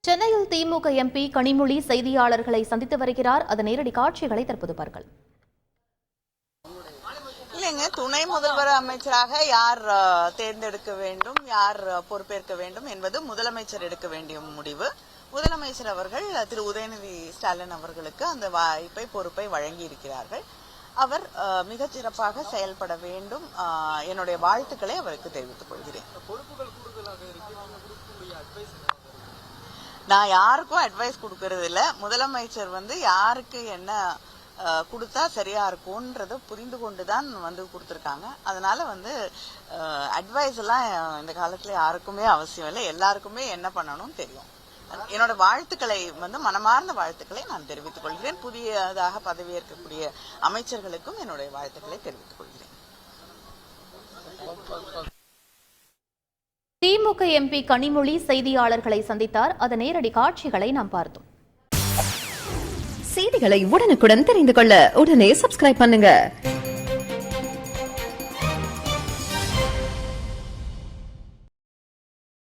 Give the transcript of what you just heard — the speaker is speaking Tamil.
சென்னையில் திமுக எம்பி கனிமொழி செய்தியாளர்களை சந்தித்து வருகிறார். அதன் நேரடி காட்சிகளை தற்போது பார்க்கலாம். இல்லைங்க, துணை முதல்வர் அமைச்சராக யார் தேர்ந்தெடுக்க வேண்டும், யார் பொறுப்பேற்க வேண்டும் என்பது முதலமைச்சர் எடுக்க வேண்டிய முடிவு. முதலமைச்சர் அவர்கள் திரு உதயநிதி ஸ்டாலின் அவர்களுக்கு அந்த வாய்ப்பை, பொறுப்பை வழங்கி இருக்கிறார்கள். அவர் மிகச் சிறப்பாக செயல்பட வேண்டும். என்னுடைய வாழ்த்துக்களை அவருக்கு தெரிவித்துக் கொள்கிறேன். நான் யாருக்கும் அட்வைஸ் கொடுக்கறது இல்ல. முதலமைச்சர் யாருக்கு என்ன கொடுத்தா சரியா இருக்கும்ன்றத புரிந்து கொண்டுதான் கொடுத்திருக்காங்க. அதனால அட்வைஸ் எல்லாம் இந்த காலத்துல யாருக்குமே அவசியம் இல்லை. எல்லாருக்குமே என்ன பண்ணணும் தெரியும். என்னோட வாழ்த்துக்களை மனமார்ந்த வாழ்த்துக்களை நான் தெரிவித்துக் கொள்கிறேன். புதியதாக பதவியேற்கக்கூடிய அமைச்சர்களுக்கும் என்னுடைய வாழ்த்துக்களை தெரிவித்துக் கொள்கிறேன். திமுக எம்பி கனிமொழி செய்தியாளர்களை சந்தித்தார். அதன் நேரடி காட்சிகளை நாம் பார்த்தோம். செய்திகளை உடனுக்குடன் தெரிந்து கொள்ள உடனே சப்ஸ்கிரைப் பண்ணுங்க.